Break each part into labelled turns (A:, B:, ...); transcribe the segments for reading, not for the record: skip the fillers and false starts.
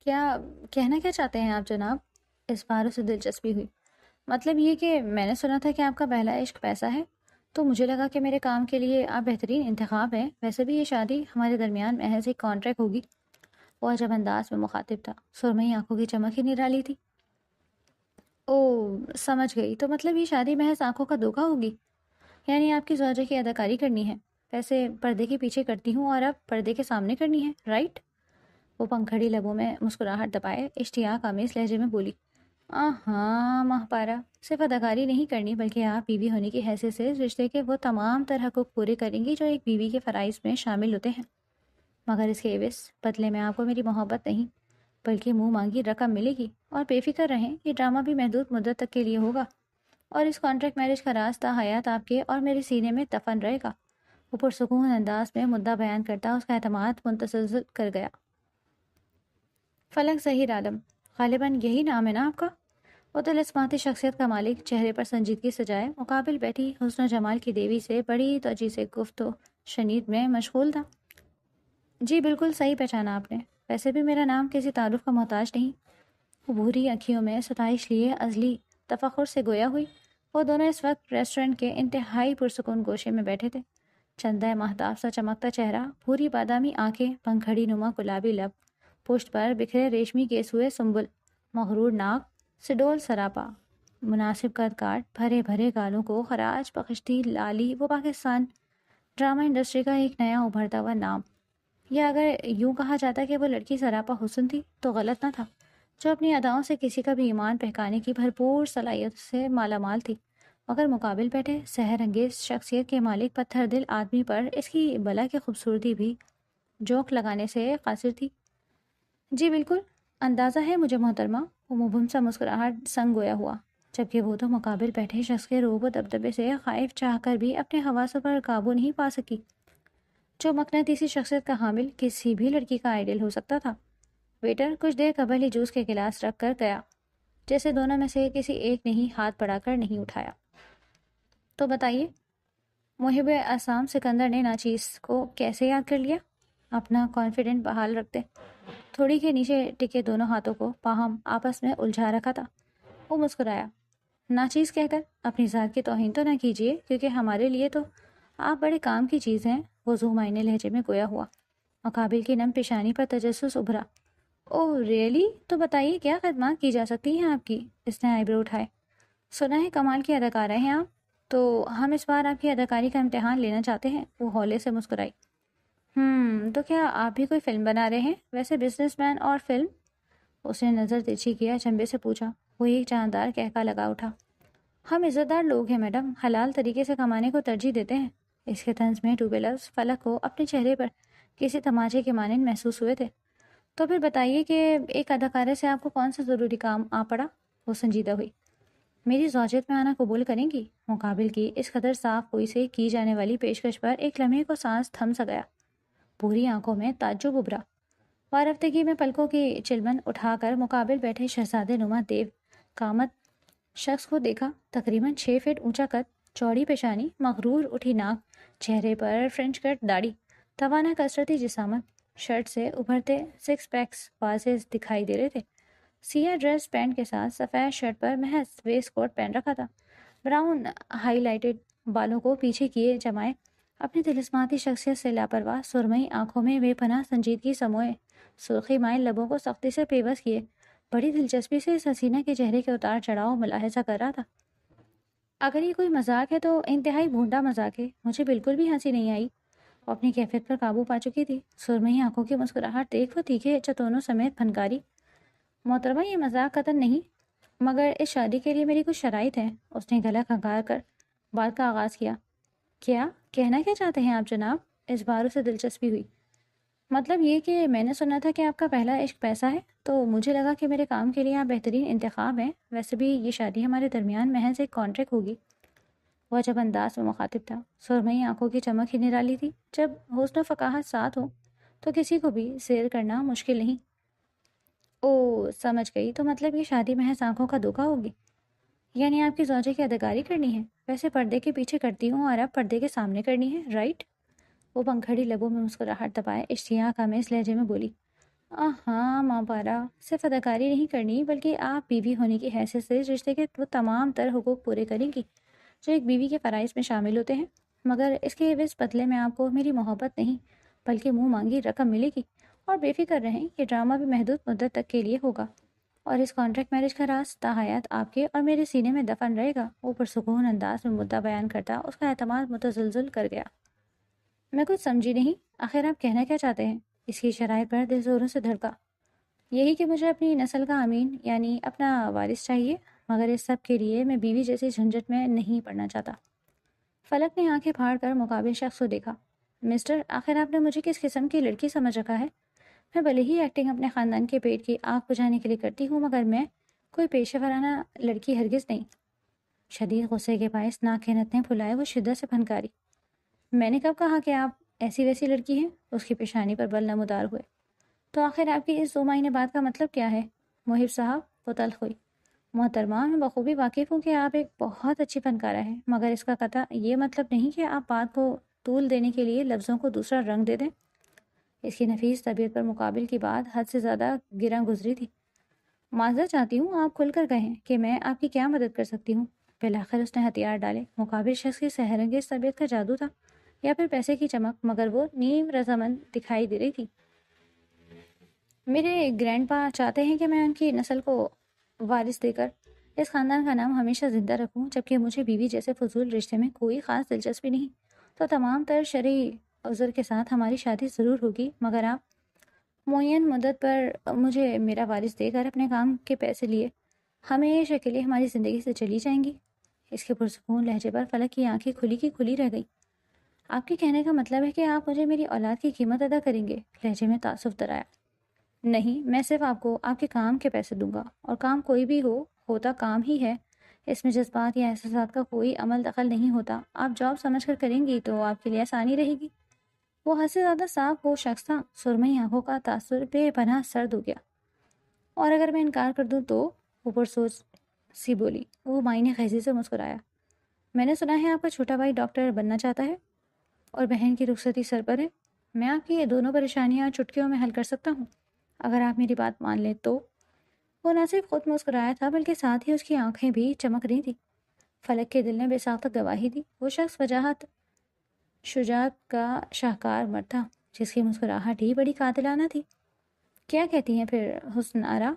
A: کیا کہنا کیا چاہتے ہیں آپ جناب؟ اس بار اسے دلچسپی ہوئی۔ مطلب یہ کہ میں نے سنا تھا کہ آپ کا پہلا عشق پیسہ ہے، تو مجھے لگا کہ میرے کام کے لیے آپ بہترین انتخاب ہیں۔ ویسے بھی یہ شادی ہمارے درمیان محض ایک کانٹریکٹ ہوگی۔ وہ عجب انداز میں مخاطب تھا، سرمئی آنکھوں کی چمک ہی نرالی تھی۔ او سمجھ گئی، تو مطلب یہ شادی محض آنکھوں کا دھوکہ ہوگی؟ یعنی آپ کی زوجہ کی اداکاری کرنی ہے، ویسے پردے کے پیچھے کرتی ہوں اور اب پردے کے سامنے کرنی ہے، رائٹ؟ وہ پنکھڑی لبوں میں مسکراہٹ دبائے اشتیاق آمیز لہجے میں بولی، ہاں ماہ پارا، صرف اداکاری نہیں کرنی بلکہ آپ بیوی ہونے کی حیثیت سے اس رشتے کے وہ تمام تر حقوق پورے کریں گی جو ایک بیوی کے فرائض میں شامل ہوتے ہیں، مگر اس کے عوض بدلے میں آپ کو میری محبت نہیں بلکہ منہ مانگی رقم ملے گی۔ اور بے فکر رہیں، یہ ڈرامہ بھی محدود مدت تک کے لیے ہوگا، اور اس کانٹریکٹ میرج کا راز تا حیات آپ کے اور میرے سینے میں دفن رہے گا۔ وہ پرسکون انداز میں مدعا بیان کرتا اس کا اعتماد متزلزل کر گیا۔ فلک ظہیر عالم، غالباً یہی نام ہے نا آپ کا؟ وہ طلسماتی شخصیت کا مالک چہرے پر سنجیدگی سجائے مقابل بیٹھی حسن و جمال کی دیوی سے بڑی توجہ سے گفت و شنید میں مشغول تھا۔ جی بالکل صحیح پہچانا آپ نے، ویسے بھی میرا نام کسی تعارف کا محتاج نہیں۔ وہ بھوری آنکھیوں میں ستائش لیے ازلی تفخر سے گویا ہوئی۔ وہ دونوں اس وقت ریسٹورنٹ کے انتہائی پرسکون گوشے میں بیٹھے تھے۔ چندہ مہتاب سا چمکتا چہرہ، بھوری بادامی آنکھیں، پنکھڑی نما گلابی لب، پشت پر بکھرے ریشمی کیسوئے سنبل، مغرور ناک، سڈول سراپا، مناسب قد کاٹ، بھرے بھرے گالوں کو خراج بخشتی لالی، وہ پاکستان ڈرامہ انڈسٹری کا ایک نیا ابھرتا ہوا نام، یا اگر یوں کہا جاتا کہ وہ لڑکی سراپا حسن تھی تو غلط نہ تھا، جو اپنی اداؤں سے کسی کا بھی ایمان بہکانے کی بھرپور صلاحیت سے مالا مال تھی، مگر مقابل بیٹھے سحر انگیز شخصیت کے مالک پتھر دل آدمی پر اس کی بلا کی خوبصورتی بھی جوک لگانے سے قاصر تھی۔ جی بالکل اندازہ ہے مجھے محترمہ، وہ مبہم سا مسکراہٹ سنگ گویا ہوا، جبکہ وہ تو مقابل بیٹھے شخص کے روب و دبدبے سے خائف چاہ کر بھی اپنے حواسوں پر قابو نہیں پا سکی، جو مقناطیسی شخصیت کا حامل کسی بھی لڑکی کا آئیڈیل ہو سکتا تھا۔ ویٹر کچھ دیر قبل ہی جوس کے گلاس رکھ کر گیا، جیسے دونوں میں سے کسی ایک نے ہی ہاتھ بڑھا کر نہیں اٹھایا۔ تو بتائیے، محب اسام سکندر نے ناچیز کو کیسے یاد کر لیا؟ اپنا کانفیڈنٹ بحال رکھتے تھوڑی کے نیچے ٹکے دونوں ہاتھوں کو باہم آپس میں الجھا رکھا تھا، وہ مسکرایا۔ ناچیز کہہ کر اپنی ذات کی توہین تو نہ کیجیے، کیونکہ ہمارے لیے تو آپ بڑے کام کی چیز ہیں، وہ ذو معنی لہجے میں گویا ہوا۔ مقابل کی نم پیشانی پر تجسس ابھرا۔ اوہ ریئلی؟ تو بتائیے کیا خدمات کی جا سکتی ہیں آپ کی؟ اس نے آئی برو اٹھائے۔ سنا ہے کمال کی اداکارہ ہیں آپ، تو ہم اس بار آپ کی اداکاری کا امتحان لینا چاہتے ہیں، وہ ہولے سے مسکرائی۔ تو کیا آپ بھی کوئی فلم بنا رہے ہیں؟ ویسے بزنس مین اور فلم؟ اس نے نظر ترچھی کیا چنبے سے پوچھا۔ وہ ایک جاندار کہکا لگا اٹھا۔ ہم عزت دار لوگ ہیں میڈم، حلال طریقے سے کمانے کو ترجیح دیتے ہیں۔ اس کے طنز میں ڈوبے لفظ فلک کو اپنے چہرے پر کسی تماچے کے مانند محسوس ہوئے تھے۔ تو پھر بتائیے کہ ایک اداکارہ سے آپ کو کون سا ضروری کام آ پڑا؟ وہ سنجیدہ ہوئی۔ میری زوجیت میں آنا قبول کریں گی؟ مقابل کی اس قدر صاف گوئی سے کی جانے والی پیشکش پر ایک لمحے کو سانس تھم سا گیا، بھوری آنکھوں میں تعجب ابھرا۔ وارفتگی میں پلکوں کی چلمن اٹھا کر مقابل بیٹھے شہزادے نما دیو قامت شخص کو دیکھا، تقریباً 6 فٹ اونچا قد، چوڑی پیشانی، مغرور اٹھی ناک، چہرے پر فرنچ کٹ داڑھی، توانا کثرتی جسامت، شرٹ سے ابھرتے سکس پیکس واضح دکھائی دے رہے تھے۔ سیاہ ڈریس پینٹ کے ساتھ سفید شرٹ پر محض ویسٹ کوٹ پہن رکھا تھا، براؤن ہائی لائٹڈ بالوں کو پیچھے کیے جمائے اپنی طلسماتی شخصیت سے لاپرواہ سرمئی آنکھوں میں بے پناہ سنجیدگی سموئے سرخی مائل لبوں کو سختی سے پیوست کیے بڑی دلچسپی سے اس حسینہ کے چہرے کے اتار چڑھاؤ ملاحظہ کر رہا تھا۔ اگر یہ کوئی مذاق ہے تو انتہائی بھونڈا مذاق ہے، مجھے بالکل بھی ہنسی نہیں آئی۔ وہ اپنی کیفیت پر قابو پا چکی تھی، سرمئی آنکھوں کی مسکراہٹ دیکھ وہ تیکھے چتونوں سمیت پھنکاری۔ محترمہ یہ مذاق قطعاً نہیں، مگر اس شادی کے لیے میری کچھ شرائط ہیں۔ اس نے گلا کھنگار کر بات کا آغاز کیا۔ کیا کہنا کیا چاہتے ہیں آپ جناب؟ اس بار اسے دلچسپی ہوئی۔ مطلب یہ کہ میں نے سنا تھا کہ آپ کا پہلا عشق پیسہ ہے، تو مجھے لگا کہ میرے کام کے لیے آپ بہترین انتخاب ہیں۔ ویسے بھی یہ شادی ہمارے درمیان محض ایک کانٹریکٹ ہوگی۔ وہ عجب انداز میں مخاطب تھا، سرمئی آنکھوں کی چمک ہی نرالی تھی۔ جب حسن و فقاہت ساتھ ہو تو کسی کو بھی سیر کرنا مشکل نہیں۔ او سمجھ گئی، تو مطلب یہ شادی محض آنکھوں کا دھوکہ ہوگی؟ یعنی آپ کی زوجہ کی اداکاری کرنی ہے، ویسے پردے کے پیچھے کرتی ہوں اور اب پردے کے سامنے کرنی ہے، رائٹ؟ وہ پنکھڑی لبوں میں مسکراہٹ دبائے اشتیاق آمیز لہجے میں بولی۔ ہاں ماں پارا، صرف اداکاری نہیں کرنی بلکہ آپ بیوی ہونے کی حیثیت سے اس رشتے کے وہ تمام تر حقوق پورے کریں گی جو ایک بیوی کے فرائض میں شامل ہوتے ہیں، مگر اس کے عوض بدلے میں آپ کو میری محبت نہیں بلکہ منہ مانگی رقم ملے گی۔ اور بے فکر رہیں، یہ ڈرامہ بھی محدود مدت تک کے لیے ہوگا اور اس کانٹریکٹ میرج کا راز تاحیات آپ کے اور میرے سینے میں دفن رہے گا۔ وہ پرسکون انداز میں مدعا بیان کرتا اس کا اعتماد متزلزل کر گیا۔ میں کچھ سمجھی نہیں، آخر آپ کہنا کیا چاہتے ہیں؟ اس کی شرائط پر دل زوروں سے دھڑکا۔ یہی کہ مجھے اپنی نسل کا امین یعنی اپنا وارث چاہیے، مگر اس سب کے لیے میں بیوی جیسی جھنجھٹ میں نہیں پڑنا چاہتا۔ فلک نے آنکھیں پھاڑ کر مقابل شخص کو دیکھا۔ مسٹر، آخر آپ نے مجھے کس قسم کی لڑکی سمجھ رکھا ہے؟ میں بھلے ہی ایکٹنگ اپنے خاندان کے پیٹ کی آگ بجھانے کے لیے کرتی ہوں، مگر میں کوئی پیشہ ورانہ لڑکی ہرگز نہیں۔ شدید غصے کے باعث ناک کے نتنے پھلائے وہ شدت سے پھنکاری۔ میں نے کب کہا کہ آپ ایسی ویسی لڑکی ہیں؟ اس کی پیشانی پر بل نمودار ہوئے۔ تو آخر آپ کی اس 2 معنی بات کا مطلب کیا ہے؟ محب صاحب، وہ تلخ ہوئی۔ محترمہ، میں بخوبی واقف ہوں کہ آپ ایک بہت اچھی فنکارہ ہیں، مگر اس کا قطع یہ مطلب نہیں کہ آپ بات کو طول دینے کے لیے لفظوں کو دوسرا رنگ دے دیں۔ اس کی نفیس طبیعت پر مقابل کی بات حد سے زیادہ گراں گزری تھی۔ معذرت چاہتی ہوں، آپ کھل کر کہیں کہ میں آپ کی کیا مدد کر سکتی ہوں؟ بالآخر اس نے ہتھیار ڈالے۔ مقابل شخص کی سحرانگیز طبیعت کا جادو تھا یا پھر پیسے کی چمک، مگر وہ نیم رضامند دکھائی دے رہی تھی۔ میرے گرینڈ پا چاہتے ہیں کہ میں ان کی نسل کو وارث دے کر اس خاندان کا نام ہمیشہ زندہ رکھوں، جبکہ مجھے بیوی جیسے فضول رشتے میں کوئی خاص دلچسپی نہیں۔ تو تمام تر شرعی عذر کے ساتھ ہماری شادی ضرور ہوگی، مگر آپ معین مدت پر مجھے میرا وارث دے کر اپنے کام کے پیسے لیے ہمیشہ کے لیے ہماری زندگی سے چلی جائیں گی۔ اس کے پرسکون لہجے پر فلک کی آنکھیں کھلی کی کھلی رہ گئی۔ آپ کے کہنے کا مطلب ہے کہ آپ مجھے میری اولاد کی قیمت ادا کریں گے؟ لہجے میں تعصب درایا۔ نہیں، میں صرف آپ کو آپ کے کام کے پیسے دوں گا، اور کام کوئی بھی ہو، ہوتا کام ہی ہے۔ اس میں جذبات یا احساسات کا کوئی عمل دخل نہیں ہوتا۔ آپ جاب سمجھ کر کریں گی تو آپ کے لیے آسانی رہے گی۔ وہ حد سے زیادہ صاف وہ شخص تھا، سرمئی آنکھوں کا تاثر بے پناہ سرد ہو گیا۔ اور اگر میں انکار کر دوں تو؟ اوپر سوچ سی بولی۔ وہ معنی خیزی سے مسکرایا۔ میں نے سنا ہے آپ کا چھوٹا بھائی ڈاکٹر بننا چاہتا ہے اور بہن کی رخصتی سر پر ہے۔ میں آپ کی یہ دونوں پریشانیاں چٹکیوں میں حل کر سکتا ہوں، اگر آپ میری بات مان لیں تو۔ وہ نہ صرف خود مسکرایا تھا بلکہ ساتھ ہی اس کی آنکھیں بھی چمک رہی تھیں۔ فلک کے دل نے بے ساختہ گواہی دی۔ وہ شخص وجاہت شجاعت کا شاہکار مرد تھا، جس کی مسکراہٹ ہی بڑی قاتلانہ تھی۔ کیا کہتی ہیں پھر حسن آرا؟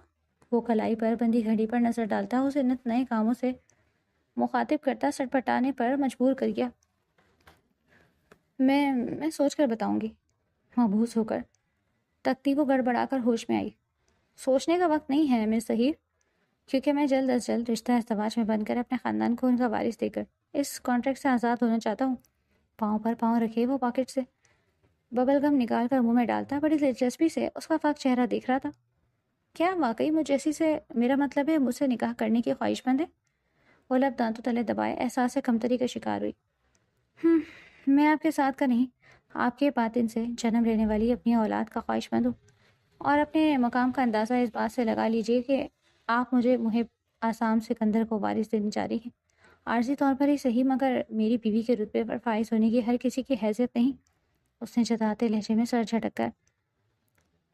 A: وہ کلائی پر بندی گھڑی پر نظر ڈالتا اسے نت نئے کاموں سے مخاطب کرتا سٹپٹانے پر مجبور کر گیا۔ میں سوچ کر بتاؤں گی۔ مبہوس ہو کر تکتی وہ گڑبڑا کر ہوش میں آئی۔ سوچنے کا وقت نہیں ہے مس ظہیر، کیونکہ میں جلد از جلد رشتہ ازدواج میں بن کر اپنے خاندان کو ان کا وارث دے کر اس کانٹریکٹ سے آزاد ہونا چاہتا ہوں۔ پاؤں پر پاؤں رکھے وہ پاکٹ سے ببل گم نکال کر منہ میں ڈالتا بڑی دلچسپی سے اس کا فاق چہرہ دیکھ رہا تھا۔ کیا واقعی مجھ جیسی سے، میرا مطلب ہے مجھ سے نکاح کرنے کی خواہش مند ہے؟ وہ لب دانتوں تلے دبائے احساس کمتری کا شکار ہوئی۔ میں آپ کے ساتھ کا نہیں، آپ کے باطن سے جنم لینے والی اپنی اولاد کا خواہش مند ہوں، اور اپنے مقام کا اندازہ اس بات سے لگا لیجئے کہ آپ مجھے محب آسام سکندر کو وارث دینے جا رہی ہیں۔ عارضی طور پر ہی صحیح، مگر میری بیوی کے رتبے پر فائز ہونے کی ہر کسی کی حیثیت نہیں۔ اس نے جتاتے لہجے میں سر جھٹک کر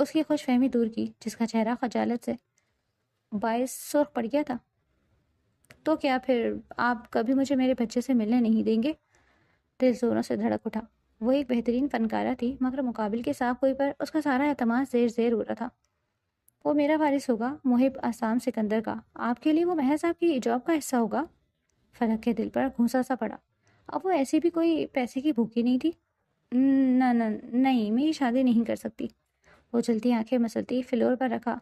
A: اس کی خوش فہمی دور کی، جس کا چہرہ خجالت سے باعث سرخ پڑ گیا تھا۔ تو کیا پھر آپ کبھی مجھے میرے بچے سے ملنے نہیں دیں گے؟ دل زوروں سے دھڑک اٹھا۔ وہ ایک بہترین فنکارہ تھی، مگر مقابل کے صاف کوئی پر اس کا سارا اعتماد زیر ہو رہا تھا۔ وہ میرا وارث ہوگا، محب آسام سکندر کا۔ آپ کے لیے وہ محض آپ کی جاب کا حصہ ہوگا۔ فلک کے دل پر گھونسا سا پڑا۔ اب وہ ایسی بھی کوئی پیسے کی بھوکی نہیں تھی۔ نہیں، میری شادی نہیں کر سکتی۔ وہ چلتی آنکھیں مسلتی فلور پر رکھا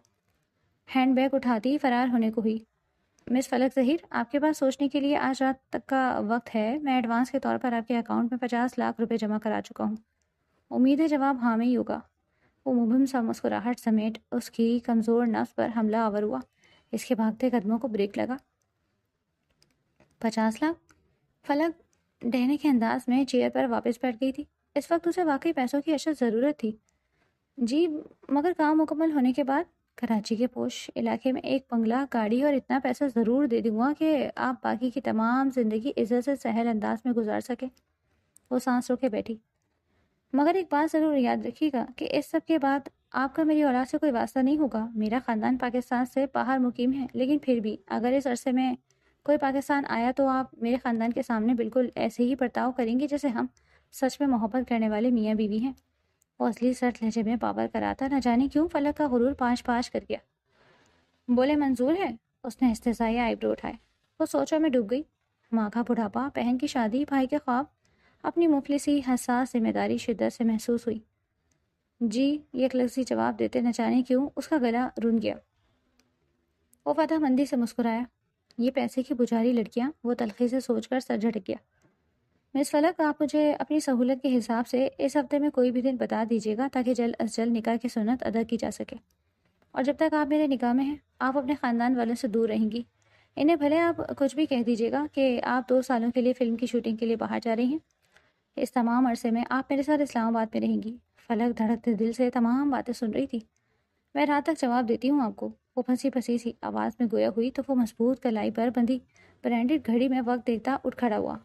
A: ہینڈ بیگ اٹھاتی فرار ہونے کو ہوئی۔ مس فلک ظہیر، آپ کے پاس سوچنے کے لیے آج رات تک کا وقت ہے۔ میں ایڈوانس کے طور پر آپ کے اکاؤنٹ میں 50 لاکھ روپے جمع کرا چکا ہوں۔ امید ہے جواب ہاں میں ہی ہوگا۔ وہ مبہم سا مسکراہٹ سمیٹ اس کی کمزور نفس پر حملہ آور ہوا۔ اس کے بھاگتے قدموں کو بریک لگا۔ 50 لاکھ؟ فلک ڈہنے کے انداز میں چیئر پر واپس بیٹھ گئی تھی۔ اس وقت اسے واقعی پیسوں کی اشد ضرورت تھی۔ جی، مگر کام مکمل ہونے کے بعد کراچی کے پوش علاقے میں ایک بنگلہ، گاڑی اور اتنا پیسہ ضرور دے دوں گا کہ آپ باقی کی تمام زندگی عزت سے سہل انداز میں گزار سکیں۔ وہ سانس روکے بیٹھی۔ مگر ایک بات ضرور یاد رکھیے گا کہ اس سب کے بعد آپ کا میری اولاد سے کوئی واسطہ نہیں ہوگا. میرا خاندان پاکستان سے باہر مقیم ہے، لیکن پھر بھی اگر اس عرصے میں کوئی پاکستان آیا تو آپ میرے خاندان کے سامنے بالکل ایسے ہی برتاؤ کریں گے جیسے ہم سچ میں محبت کرنے والے میاں بیوی ہیں. وہ اصلی سرد لہجے میں باور کراتا نہ جانے کیوں فلک کا غرور پاش پاش کر گیا. بولے منظور ہے؟ اس نے استحصائی آئی برو اٹھائے. وہ سوچوں میں ڈوب گئی. ماں کا بڑھاپا، بہن کی شادی، بھائی کے خواب، اپنی مفلسی حساس ذمہ داری شدت سے محسوس ہوئی. جی، ایک لفظی جواب دیتے نہ جانے کیوں اس کا گلا رون گیا. وہ فتح مندی سے مسکرایا. یہ پیسے کی پجاری لڑکیاں، وہ تلخی سے سوچ کر سر جھٹک گیا. مس فلک، آپ مجھے اپنی سہولت کے حساب سے اس ہفتے میں کوئی بھی دن بتا دیجیے گا تاکہ جلد از جلد نکاح کی سنت ادا کی جا سکے. اور جب تک آپ میرے نکاح میں ہیں آپ اپنے خاندان والوں سے دور رہیں گی. انہیں بھلے آپ کچھ بھی کہہ دیجیے گا کہ آپ 2 سالوں کے لیے فلم کی شوٹنگ کے لیے باہر جا رہی ہیں. اس تمام عرصے میں آپ میرے ساتھ اسلام آباد میں رہیں گی. فلک دھڑکتے دل سے تمام باتیں سن رہی تھی. میں رات تک جواب دیتی ہوں آپ کو. وہ پھنسی پھنسی سی آواز میں گویا ہوئی تو وہ مضبوط کلائی پر بندھی برانڈڈ گھڑی میں وقت دیکھتا اٹھ کھڑا ہوا.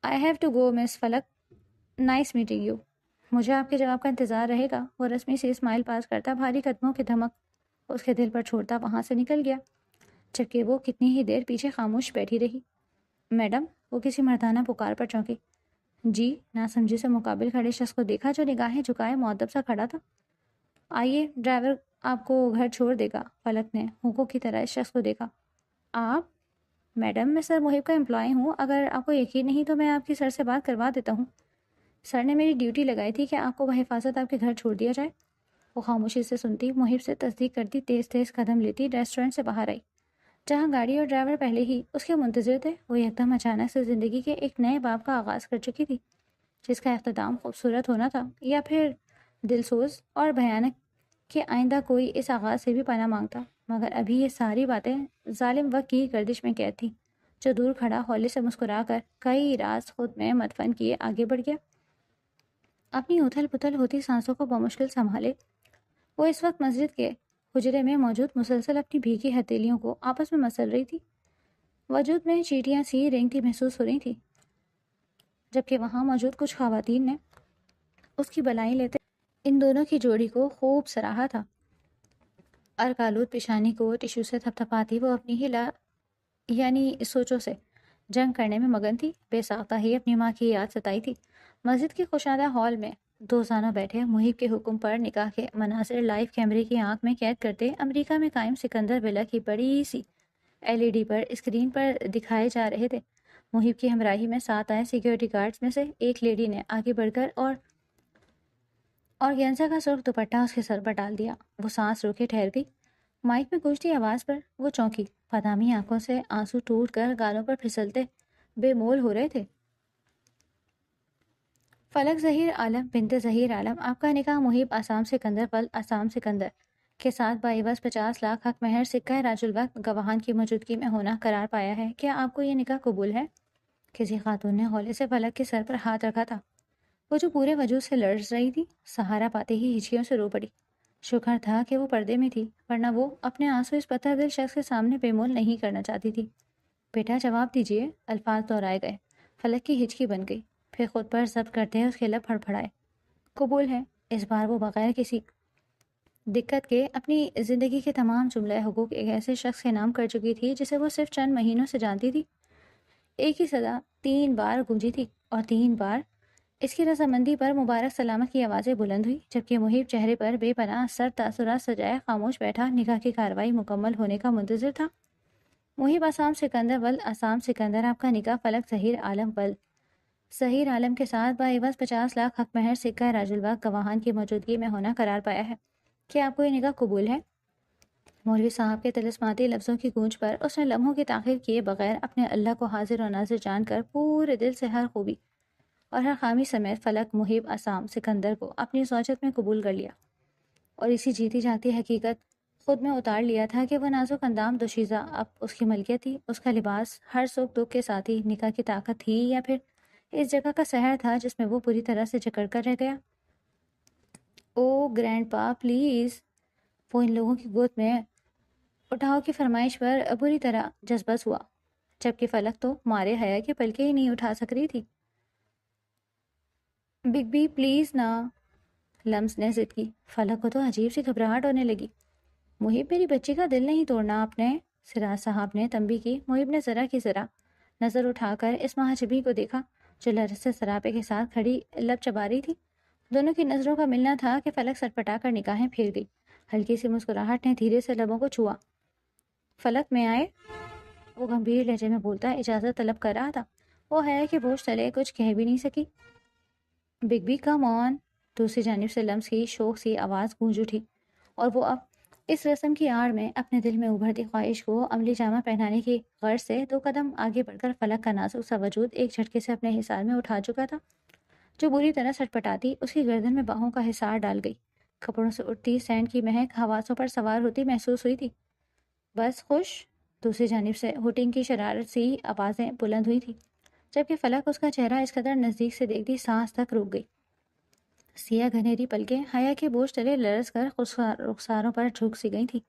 A: I have to go, miss Falak. Nice meeting you. مجھے آپ کے جواب کا انتظار رہے گا. وہ رسمی سے اسمائل پاس کرتا بھاری قدموں کی دھمک اس کے دل پر چھوڑتا وہاں سے نکل گیا، جبکہ وہ کتنی ہی دیر پیچھے خاموش بیٹھی رہی. میڈم، وہ کسی مردانہ پکار پر چونکی. جی، ناسمجھی سے مقابل کھڑے شخص کو دیکھا جو نگاہیں جھکائے مؤدب سا کھڑا تھا. آئیے، ڈرائیور آپ کو گھر چھوڑ دے گا. فلک نے ہونکوں کی طرح اس شخص کو دیکھا. آپ؟ میڈم، میں سر محب کا امپلائی ہوں. اگر آپ کو یقین نہیں تو میں آپ کی سر سے بات کروا دیتا ہوں. سر نے میری ڈیوٹی لگائی تھی کہ آپ کو بحفاظت آپ کے گھر چھوڑ دیا جائے. وہ خاموشی سے سنتی، محب سے تصدیق کرتی، تیز تیز قدم لیتی ریسٹورنٹ سے باہر آئی جہاں گاڑی اور ڈرائیور پہلے ہی اس کے منتظر تھے. وہ یکدم اچانک سے زندگی کے ایک نئے باب کا آغاز کر چکی تھی جس کا اختتام خوبصورت ہونا تھا یا پھر دلسوز اور بھیانک کہ آئندہ کوئی اس آغاز سے بھی پناہ مانگتا. مگر ابھی یہ ساری باتیں ظالم وقت کی گردش میں قید تھی جو دور کھڑا ہولے سے مسکرا کر کئی راز خود میں مدفن کیے آگے بڑھ گیا. اپنی اتھل پتھل ہوتی سانسوں کو بمشکل سنبھالے وہ اس وقت مسجد کے حجرے میں موجود مسلسل اپنی بھیگی ہتھیلیوں کو آپس میں مسل رہی تھی. وجود میں چیٹیاں سی رینگتی محسوس ہو رہی تھی جبکہ وہاں موجود کچھ خواتین نے اس کی بلائی لیتے ان دونوں کی جوڑی کو خوب سراہا تھا. ارکالود پیشانی کو ٹشو سے تھپ تھپاتی وہ اپنی ہی یعنی سوچوں سے جنگ کرنے میں مگن تھی. بے ساختہ ہی اپنی ماں کی یاد ستائی تھی. مسجد کے خوشادہ ہال میں 2 زانوں بیٹھے محب کے حکم پر نکاح کے مناظر لائیو کیمرے کی آنکھ میں قید کرتے امریکہ میں قائم سکندر ولا کی بڑی سی LED پر اسکرین پر دکھائے جا رہے تھے. محب کی ہمراہی میں ساتھ آئے سیکیورٹی گارڈز میں سے ایک لیڈی نے آگے بڑھ کر اور گینزا کا سرخ دوپٹہ اس کے سر پر ڈال دیا. وہ سانس روکے ٹھہر گئی. مائک میں گونجتی آواز پر وہ چونکی. بادامی آنکھوں سے آنسو ٹوٹ کر گالوں پر پھسلتے بے مول ہو رہے تھے. فلک ظہیر عالم بنت ظہیر عالم، آپ کا نکاح محب آسام سکندر ول آسام سکندر کے ساتھ بعوض 50 لاکھ حق مہر سکہ راج الوقت گواہان کی موجودگی میں ہونا قرار پایا ہے. کیا آپ کو یہ نکاح قبول ہے؟ کسی خاتون نے ہولے سے فلک کے سر پر ہاتھ رکھا تھا. وہ جو پورے وجود سے لرز رہی تھی سہارا پاتے ہی ہچکیوں سے رو پڑی. شکر تھا کہ وہ پردے میں تھی ورنہ وہ اپنے آنسو اس پتھر دل شخص کے سامنے بے مول نہیں کرنا چاہتی تھی. بیٹا جواب دیجیے. الفاظ دہرائے گئے. فلک کی ہچکی بن گئی. پھر خود پر ضبط کرتے اس کے لب پھڑپھڑائے. قبول ہے. اس بار وہ بغیر کسی دقت کے اپنی زندگی کے تمام جملہ حقوق ایک ایسے شخص کے نام کر چکی تھی جسے وہ صرف چند مہینوں سے جانتی تھی. ایک ہی صدا 3 بار گونجی تھی اور 3 بار اس کی رضامندی پر مبارک سلامت کی آوازیں بلند ہوئی جبکہ محب چہرے پر بے پناہ سر تاثرات سجائے خاموش بیٹھا نکاح کی کارروائی مکمل ہونے کا منتظر تھا. محب آسام سکندر ول آسام سکندر، آپ کا نکاح فلک ظہیر عالم ول ظہیر عالم کے ساتھ بعوض 50 لاکھ حق مہر سکہ راج الوقت گواہان کی موجودگی میں ہونا قرار پایا ہے. کیا آپ کو یہ نکاح قبول ہے؟ مولوی صاحب کے طلسماتی لفظوں کی گونج پر اس نے لمحوں کی تاخیر کیے بغیر اپنے اللہ کو حاضر و ناظر جان کر پورے دل سے ہر خوبی اور ہر خامی سمیت فلک محب آسام سکندر کو اپنی زوجت میں قبول کر لیا اور اسی جیتی جاتی حقیقت خود میں اتار لیا تھا کہ وہ نازک اندام دوشیزہ اب اس کی ملکیت تھی. اس کا لباس ہر سکھ دکھ کے ساتھ ہی نکاح کی طاقت تھی یا پھر اس جگہ کا سحر تھا جس میں وہ پوری طرح سے جکڑ کر رہ گیا. او گرینڈ پا پلیز. وہ ان لوگوں کی گود میں اٹھاؤ کی فرمائش پر بری طرح جذبس ہوا جبکہ فلک تو مارے حیا کے پلکے ہی نہیں اٹھا سک رہی تھی. بگ بی پلیز نا. لمس نے ضد کی۔ فلک کو تو عجیب سی گھبراہٹ ہونے لگی۔ محب، میری بچی کا دل نہیں توڑنا آپ نے، سراج صاحب نے تنبیہ کی۔ محب نے ذرا کی ذرا نظر اٹھا کر اس مہاجبی کو دیکھا جو لرز سے سراپے کے ساتھ کھڑی لب چبا رہی تھی۔ دونوں کی نظروں کا ملنا تھا کہ فلک سٹپٹا کر نگاہیں پھیر گئی۔ ہلکی سی مسکراہٹ نے دھیرے سے لبوں کو چھوا۔ فلک میں آئے، وہ گمبھیر لہجے میں بولتا اجازت طلب کر رہا تھا۔ وہ ہے کہ بوجھ تلے کچھ کہہ بھی نہیں سکی۔ بگ بی کم آن، دوسری جانب سے لمس کی شوق سی آواز گونج اٹھی، اور وہ اب اس رسم کی آڑ میں اپنے دل میں ابھرتی خواہش کو عملی جامہ پہنانے کی غرض سے 2 قدم آگے بڑھ کر فلک کا نازک سا وجود ایک جھٹکے سے اپنے حصار میں اٹھا چکا تھا، جو بری طرح سٹپٹاتی اس کی گردن میں باہوں کا حصار ڈال گئی۔ کپڑوں سے اٹھتی سینڈ کی مہک حواسوں پر سوار ہوتی محسوس ہوئی تھی۔ بس خوش، دوسری جانب سے ہوٹنگ کی شرارت سی آوازیں بلند ہوئی تھی، جبکہ فلک اس کا چہرہ اس قدر نزدیک سے دیکھتی سانس تک رک گئی۔ سیاہ گھنیری پلکیں حیا کے بوجھ تلے لرز کر رخساروں پر جھک سی گئی تھی۔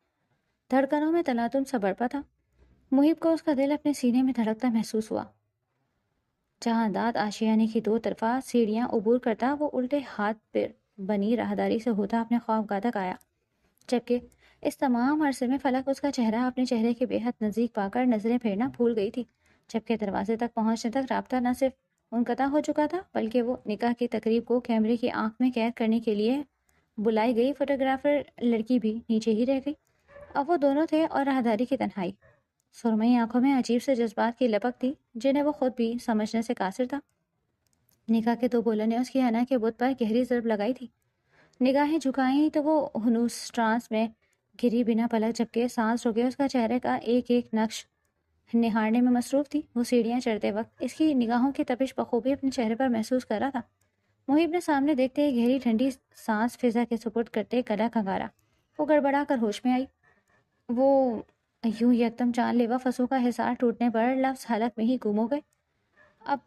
A: دھڑکنوں میں تلاطم سا بڑھتا تھا۔ محب کو اس کا دل اپنے سینے میں دھڑکتا محسوس ہوا۔ جہاں داد آشیانے کی 2 طرفہ سیڑھیاں عبور کرتا، وہ الٹے ہاتھ پر بنی راہداری سے ہوتا اپنے خوابگاہ تک آیا، جبکہ اس تمام عرصے میں فلک اس کا چہرہ اپنے چہرے کے بے حد نزدیک پا کر نظریں پھیرنا بھول گئی تھی، جبکہ دروازے تک پہنچنے تک رابطہ نہ صرف منقطع ہو چکا تھا بلکہ وہ نکاح کی تقریب کو کیمرے کی آنکھ میں قید کرنے کے لیے بلائی گئی فوٹوگرافر لڑکی بھی نیچے ہی رہ گئی۔ اب وہ دونوں تھے اور راہداری کی تنہائی۔ سرمئی آنکھوں میں عجیب سے جذبات کی لپک تھی جنہیں وہ خود بھی سمجھنے سے قاصر تھا۔ نکاح کے 2 بولوں نے اس کی انا کے بت پر گہری ضرب لگائی تھی۔ نگاہیں جھکائیں تو وہ ہنوس ٹرانس میں گری بنا پلک جھپکے سانس روکے اس کا چہرے کا ایک ایک نقش نہارنے میں مصروف تھی۔ وہ سیڑھیاں چڑھتے وقت اس کی نگاہوں کی تپش بخوبی اپنے چہرے پر محسوس کر رہا تھا۔ محب نے سامنے دیکھتے ہی گہری ٹھنڈی سانس فضا کے سپرد کرتے گلا کھنگارا۔ وہ گڑبڑا کر ہوش میں آئی۔ وہ یوں یکدم جان لیوا فسوں کا حصار ٹوٹنے پر لفظ حلق میں ہی گم ہو گئے۔ اب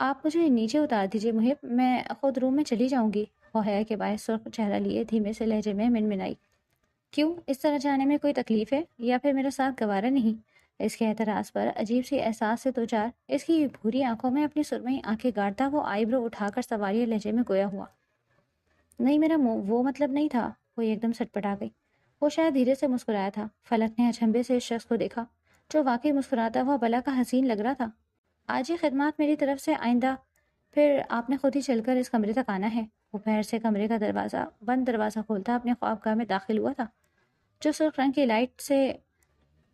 A: آپ مجھے نیچے اتار دیجیے محب، میں خود روم میں چلی جاؤں گی، وہ حیا کے باعث سرخ چہرہ لیے دھیمے سے لہجے میں منمنائی۔ کیوں، اس طرح جانے میں کوئی تکلیف ہے یا پھر میرا ساتھ گوارا نہیں؟ اس کے اعتراض پر عجیب سی احساس سے دوچار اس کی بھوری آنکھوں میں اپنی سرمئی آنکھیں گاڑتا وہ آئی برو اٹھا کر سواریہ لہجے میں گویا ہوا۔ نہیں، میرا وہ مطلب نہیں تھا۔ وہ ایک دم سٹپٹا گئی۔ وہ شاید دھیرے سے مسکرایا تھا۔ فلک نے اچنبھے سے اس شخص کو دیکھا جو واقعی مسکراتا ہوا بلا کا حسین لگ رہا تھا۔ آج یہ خدمات میری طرف سے، آئندہ پھر آپ نے خود ہی چل کر اس کمرے تک آنا ہے۔ وہ پیر سے کمرے کا بند دروازہ کھولتا اپنے خوابگاہ میں داخل ہوا تھا جو سرخ رنگ کی لائٹ سے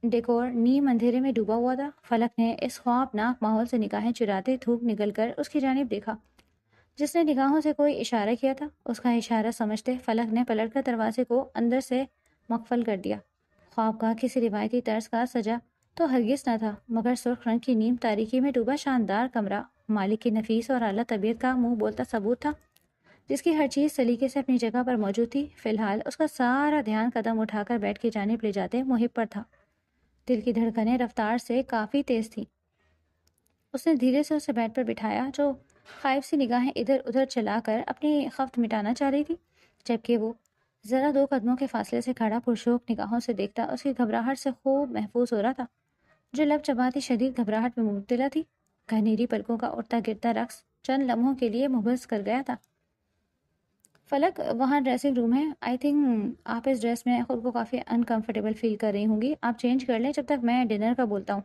A: ڈیکور نیم اندھیرے میں ڈوبا ہوا تھا۔ فلک نے اس خوابناک ماحول سے نگاہیں چراتے دھوپ نگل کر اس کی جانب دیکھا۔ جس نے نگاہوں سے کوئی اشارہ کیا تھا، اس کا اشارہ سمجھتے فلک نے پلٹ کر دروازے کو اندر سے مقفل کر دیا۔ خوابگاہ کسی روایتی طرز کا سجا تو ہرگز نہ تھا، مگر سرخ رنگ کی نیم تاریکی میں ڈوبا شاندار کمرہ مالک کی نفیس اور اعلیٰ طبیعت کا منہ بولتا ثبوت تھا، جس کی ہر چیز سلیقے سے اپنی جگہ پر موجود تھی۔ فی الحال اس کا سارا دھیان قدم اٹھا کر بیڈ کی جانب لے جاتے محب پر تھا۔ دل کی دھڑکنیں رفتار سے کافی تیز تھیں۔ اس نے دھیرے سے اسے بیڈ پر بٹھایا جو خائف سی نگاہیں ادھر ادھر چلا کر اپنی خفت مٹانا چاہ رہی تھی، جبکہ وہ ذرا 2 قدموں کے فاصلے سے کھڑا پرشوق نگاہوں سے دیکھتا اس کی گھبراہٹ سے خوب محفوظ ہو رہا تھا، جو لب چباتی شدید گھبراہٹ میں مبتلا تھی۔ گھنیری پلکوں کا اٹھتا گرتا رقص چند لمحوں کے لیے محبس کر گیا تھا۔ فلک، وہاں ڈریسنگ روم ہے، آئی تھنک آپ اس ڈریس میں خود کو کافی انکمفرٹیبل فیل کر رہی ہوں گی، آپ چینج کر لیں جب تک میں ڈنر کا بولتا ہوں۔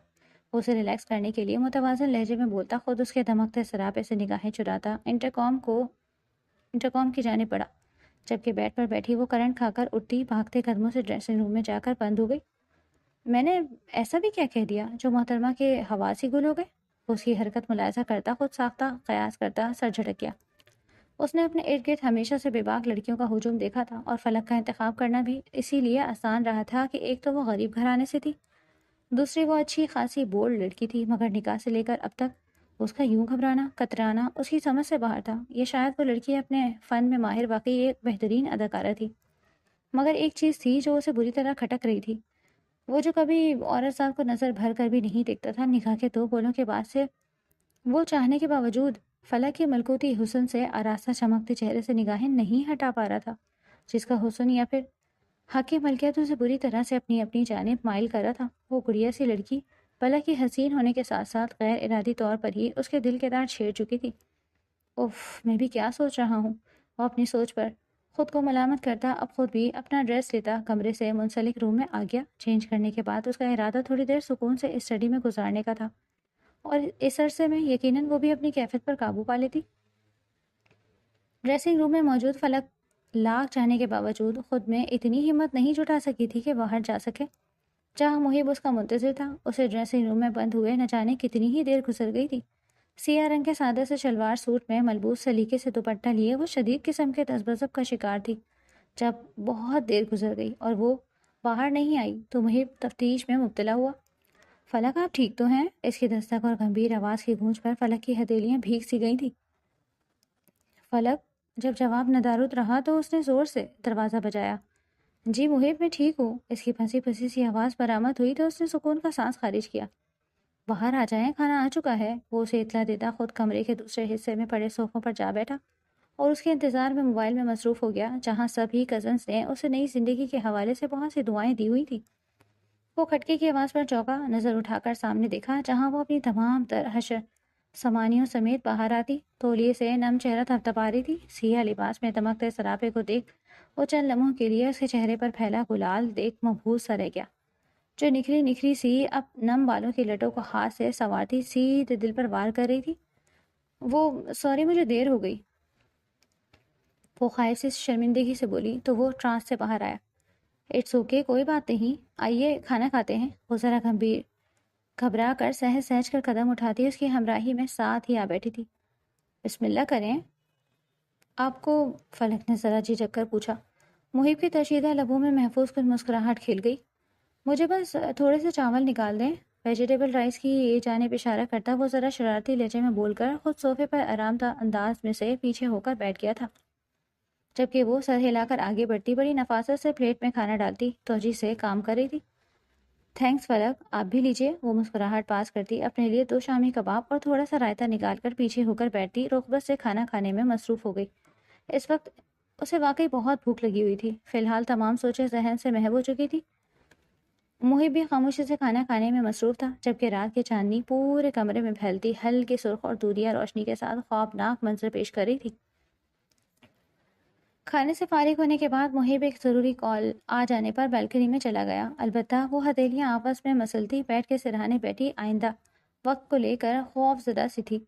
A: اسے ریلیکس کرنے کے لیے متوازن لہجے میں بولتا خود اس کے دھمکتے سراپے سے نگاہیں چراتا انٹرکام کی جانب بڑھا، جبکہ بیڈ پر بیٹھی وہ کرنٹ کھا کر اٹھتی بھاگتے قدموں سے ڈریسنگ روم میں جا کر بند ہو گئی۔ میں نے ایسا بھی کیا کہہ دیا جو محترمہ کے حواس ہی گل ہو گئے؟ اس کی حرکت ملاحظہ کرتا خود ساختہ قیاس کرتا سر جھٹک گیا۔ اس نے اپنے ارد گرد ہمیشہ سے بے باک لڑکیوں کا ہجوم دیکھا تھا، اور فلک کا انتخاب کرنا بھی اسی لیے آسان رہا تھا کہ ایک تو وہ غریب گھرانے سے تھی، دوسری وہ اچھی خاصی بولڈ لڑکی تھی، مگر نکاح سے لے کر اب تک اس کا یوں گھبرانا کترانا اس کی سمجھ سے باہر تھا۔ یہ شاید وہ لڑکی اپنے فن میں ماہر واقعی ایک بہترین اداکارہ تھی، مگر ایک چیز تھی جو اسے بری طرح کھٹک رہی تھی، وہ جو کبھی عورت ذات کو نظر بھر کر بھی نہیں دیکھتا تھا۔ نکاح کے 2 بولوں کے بعد سے وہ چاہنے کے باوجود فلک کے ملکوتی حسن سے آراستہ چمکتے چہرے سے نگاہیں نہیں ہٹا پا رہا تھا، جس کا حسن یا پھر حق ملکیت اسے بری طرح سے اپنی جانب مائل کر رہا تھا۔ وہ گڑیا سی لڑکی فلک کی حسین ہونے کے ساتھ ساتھ غیر ارادی طور پر ہی اس کے دل کے تار چھیڑ چکی تھی۔ اف، میں بھی کیا سوچ رہا ہوں؟ وہ اپنی سوچ پر خود کو ملامت کرتا اب خود بھی اپنا ڈریس لیتا کمرے سے منسلک روم میں آ گیا۔ چینج کرنے کے بعد اس کا ارادہ تھوڑی دیر سکون سے اسٹڈی میں گزارنے کا تھا، اور اس عرصے میں یقیناً وہ بھی اپنی کیفیت پر قابو پا لیتی۔ ڈریسنگ روم میں موجود فلک لاکھ چاہنے کے باوجود خود میں اتنی ہمت نہیں جٹا سکی تھی کہ باہر جا سکے، جہاں محب اس کا منتظر تھا۔ اسے ڈریسنگ روم میں بند ہوئے نہ جانے کتنی ہی دیر گزر گئی تھی۔ سیاہ رنگ کے سادہ سے شلوار سوٹ میں ملبوس سلیقے سے دوپٹہ لیے وہ شدید قسم کے تذبذب کا شکار تھی۔ جب بہت دیر گزر گئی اور وہ باہر نہیں آئی تو محب تفتیش میں مبتلا ہوا۔ فلک آپ ٹھیک تو ہیں؟ اس کی دستک اور گمبھیر آواز کی گونج پر فلک کی ہتھیلیاں بھیگ سی گئی تھی۔ فلک جب جواب ندارد رہا تو اس نے زور سے دروازہ بجایا۔ جی محب، میں ٹھیک ہوں۔ اس کی پھنسی پھنسی سی آواز برآمد ہوئی تو اس نے سکون کا سانس خارج کیا۔ باہر آ جائیں، کھانا آ چکا ہے۔ وہ اسے اطلاع دیتا خود کمرے کے دوسرے حصے میں پڑے صوفوں پر جا بیٹھا اور اس کے انتظار میں موبائل میں مصروف ہو گیا، جہاں سبھی کزنس نے اسے نئی زندگی کے حوالے سے بہت سی دعائیں دی ہوئی تھی۔ وہ کھٹکے کی آواز پر چونکا، نظر اٹھا کر سامنے دیکھا جہاں وہ اپنی تمام تر حشر سامانیوں سمیت باہر آتی تولیے سے نم چہرہ تھپتھپا رہی تھی۔ سیاہ لباس میں دمکتے سراپے کو دیکھ وہ چند لمحوں کے لیے اس کے چہرے پر پھیلا گلال دیکھ مبہوت سا رہ گیا، جو نکھری نکھری سی اب نم بالوں کی لٹوں کو ہاتھ سے سنوارتی سیدھے دل پر وار کر رہی تھی۔ وہ سوری، مجھے دیر ہو گئی، وہ خائف سی شرمندگی سے بولی تو وہ ٹرانس سے باہر آیا۔ اٹس اوکے، کوئی بات نہیں، آئیے کھانا کھاتے ہیں۔ وہ ذرا گھبرا کر سہج سہج کر قدم اٹھاتی اس کی ہمراہی میں ساتھ ہی آ بیٹھی تھی۔ بسم اللہ کریں۔ آپ کو؟ فلک نے ذرا جھجک کر پوچھا۔ محب کی تشیدہ لبوں میں محفوظ کچھ مسکراہٹ کھل گئی۔ مجھے بس تھوڑے سے چاول نکال دیں۔ ویجیٹیبل رائس کی جانب اشارہ کرتا وہ ذرا شرارتی لہجے میں بول کر خود صوفے پر آرام دہ انداز میں سے پیچھے ہو کر بیٹھ گیا تھا، جبکہ وہ سر ہلا کر آگے بڑھتی بڑی نفاست سے پلیٹ میں کھانا ڈالتی توجہ سے کام کر رہی تھی۔ تھینکس فلک، آپ بھی لیجئے۔ وہ مسکراہٹ پاس کرتی اپنے لیے 2 شامی کباب اور تھوڑا سا رائتا نکال کر پیچھے ہو کر بیٹھتی رغبت سے کھانا کھانے میں مصروف ہو گئی۔ اس وقت اسے واقعی بہت بھوک لگی ہوئی تھی۔ فی الحال تمام سوچیں ذہن سے محو ہو چکی تھی۔ محب بھی خاموشی سے کھانا کھانے میں مصروف تھا، جبکہ رات کی چاندنی پورے کمرے میں پھیلتی ہلکی سرخ اور دودھیا روشنی کے ساتھ خوابناک منظر پیش کر رہی تھی۔ کھانے سے فارغ ہونے کے بعد محب ایک ضروری کال آ جانے پر بالکنی میں چلا گیا۔ البتہ وہ ہتھیلیاں آپس میں مسلتی بیٹھ کے سرہانے بیٹھی آئندہ وقت کو لے کر خوف زدہ سی تھی۔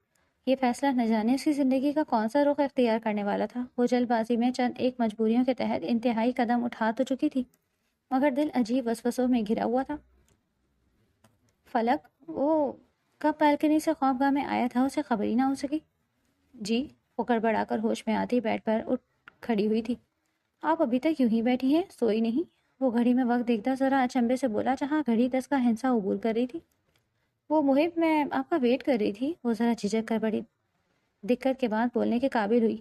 A: یہ فیصلہ نہ جانے اس کی زندگی کا کون سا رخ اختیار کرنے والا تھا۔ وہ جلد بازی میں چند ایک مجبوریوں کے تحت انتہائی قدم اٹھا تو چکی تھی، مگر دل عجیب وسوسوں میں گھرا ہوا تھا۔ فلک، وہ کب بالکنی سے خوابگاہ میں آیا تھا اسے خبر ہی نہ ہو سکی۔ جی، وہ گڑبڑا کر ہوش میں آتی بیڈ پر اٹھ کھڑی ہوئی تھی۔ آپ ابھی تک یوں ہی بیٹھی ہیں، سوئی نہیں؟ وہ گھڑی میں وقت دیکھتا ذرا اچنبے سے بولا، جہاں گھڑی 10 کا ہندسہ عبور کر رہی تھی۔ وہ محب، میں آپ کا ویٹ کر رہی تھی۔ وہ ذرا جھجک کر بڑی دقت کے بعد بولنے کے قابل ہوئی۔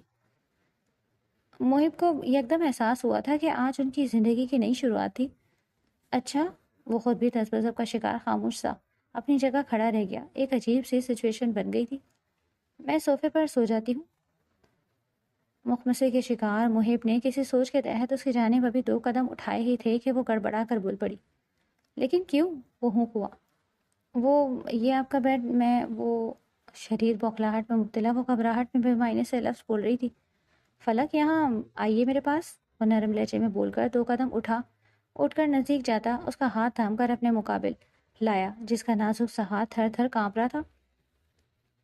A: محب کو یکدم احساس ہوا تھا کہ آج ان کی زندگی کی نئی شروعات تھی۔ اچھا؟ وہ خود بھی تذبذب کا شکار خاموش سا اپنی جگہ کھڑا رہ گیا۔ ایک عجیب سی سچویشن بن گئی تھی۔ میں صوفے پر سو جاتی ہوں۔ مخمصے کے شکار محب نے کسی سوچ کے تحت اس کی جانب ابھی 2 قدم اٹھائے ہی تھے کہ وہ گڑبڑا کر بول پڑی، لیکن کیوں؟ وہ ہونک ہوا۔ وہ یہ آپ کا بیڈ، میں وہ شدید بوکھلاہٹ میں مبتلا وہ گھبراہٹ میں بے معنی سے لفظ بول رہی تھی۔ فلک، یہاں آئیے میرے پاس۔ وہ نرم لہجے میں بول کر 2 قدم اٹھ کر نزدیک جاتا اس کا ہاتھ تھام کر اپنے مقابل لایا، جس کا نازک سا ہاتھ تھر تھر کانپ رہا تھا۔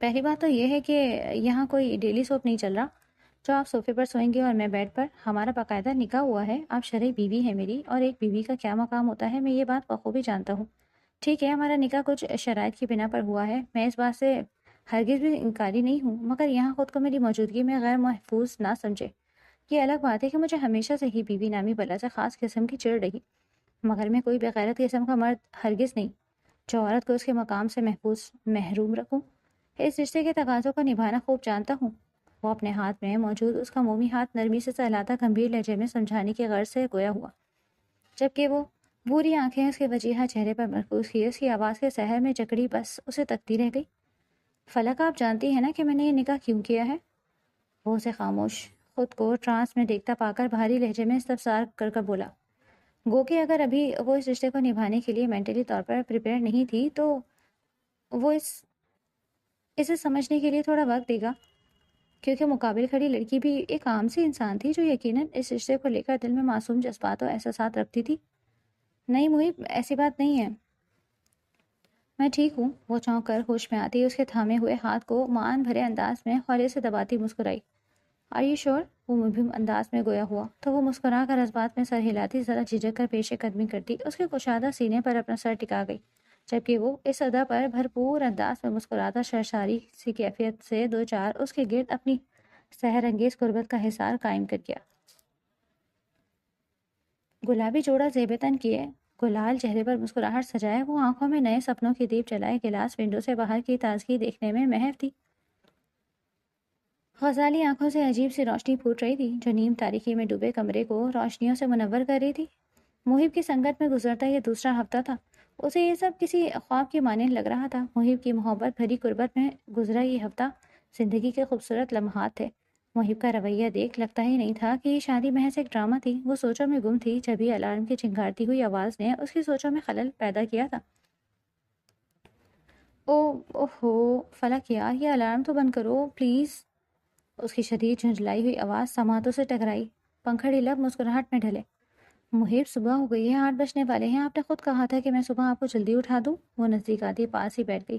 A: پہلی بات تو یہ ہے کہ یہاں کوئی ڈیلی سوپ نہیں چل رہا جو آپ صوفے پر سوئیں گے اور میں بیڈ پر۔ ہمارا باقاعدہ نکاح ہوا ہے، آپ شرعی بیوی ہیں میری، اور ایک بیوی کا کیا مقام ہوتا ہے میں یہ بات بخوبی جانتا ہوں۔ ٹھیک ہے، ہمارا نکاح کچھ شرائط کی بنا پر ہوا ہے، میں اس بات سے ہرگز بھی انکاری نہیں ہوں، مگر یہاں خود کو میری موجودگی میں غیر محفوظ نہ سمجھے۔ یہ الگ بات ہے کہ مجھے ہمیشہ سے ہی بیوی نامی بلا سے خاص قسم کی چڑ رہی، مگر میں کوئی بغیرت قسم کا مرد ہرگز نہیں جو عورت کو اس کے مقام سے محروم رکھوں۔ اس رشتے کے تقاضوں کو نبھانا خوب جانتا ہوں۔ وہ اپنے ہاتھ میں موجود اس کا مومی ہاتھ نرمی سے سہلاتا گمبھیر لہجے میں سمجھانے کی غرض سے گویا ہوا، جبکہ وہ بوری آنکھیں اس کے وجیحہ چہرے پر مرکوز کی اس کی آواز کے سحر میں جکڑی بس اسے تکتی رہ گئی۔ فلک، آپ جانتی ہیں نا کہ میں نے یہ نکاح کیوں کیا ہے؟ وہ اسے خاموش خود کو ٹرانس میں دیکھتا پا کر بھاری لہجے میں استفسار کر کر بولا، گو کہ اگر ابھی وہ اس رشتے کو نبھانے کے لیے مینٹلی طور پر پریپیئر نہیں تھی تو وہ اسے سمجھنے کے لیے تھوڑا وقت دے گا۔ کیونکہ مقابل کھڑی لڑکی بھی ایک عام سی انسان تھی جو یقیناً اس رشتے کو لے کر دل میں معصوم جذبات و احساسات رکھتی تھی۔ نہیں محب، ایسی بات نہیں ہے، میں ٹھیک ہوں۔ وہ چونک کر ہوش میں آتی اس کے تھامے ہوئے ہاتھ کو مان بھرے انداز میں خولے سے دباتی مسکرائی۔ آر یو شور؟ وہ مبہم انداز میں گویا ہوا تو وہ مسکرا کر اس بات میں سر ہلاتی ذرا جھجک کر پیش قدمی کرتی اس کے کشادہ سینے پر اپنا سر ٹکا گئی، جبکہ وہ اس ادا پر بھرپور انداز میں مسکراتا شرشاری سی کیفیت سے دو چار اس کے گرد اپنی سحر انگیز قربت کا حصار قائم کر گیا۔ گلابی جوڑا زیب تن کیے، گلال چہرے پر مسکراہٹ سجائے، وہ آنکھوں میں نئے سپنوں کی دیپ جلائے گلاس ونڈو سے باہر کی تازگی دیکھنے میں محو تھی۔ غزالی آنکھوں سے عجیب سی روشنی پھوٹ رہی تھی جو نیم تاریکی میں ڈوبے کمرے کو روشنیوں سے منور کر رہی تھی۔ محب کی سنگت میں گزرتا یہ دوسرا ہفتہ تھا، اسے یہ سب کسی خواب کی مانند لگ رہا تھا۔ محب کی محبت بھری قربت میں گزرا یہ ہفتہ زندگی کے خوبصورت لمحات تھے۔ محب کا رویہ دیکھ لگتا ہی نہیں تھا کہ یہ شادی محض ایک ڈرامہ تھی۔ وہ سوچوں میں گم تھی جبھی الارم کی چنگھاڑتی ہوئی آواز نے اس کی سوچوں میں خلل پیدا کیا تھا۔ اوہو فلک یار، یہ الارم تو بند کرو پلیز۔ اس کی شدید جھنجھلائی ہوئی آواز سماعتوں سے ٹکرائی۔ پنکھڑی لب مسکراہٹ میں ڈھلے۔ محب صبح ہو گئی ہے، 8 بجنے والے ہیں، آپ نے خود کہا تھا کہ میں صبح آپ کو جلدی اٹھا دوں۔ وہ نزدیک آتی پاس ہی بیٹھ گئی،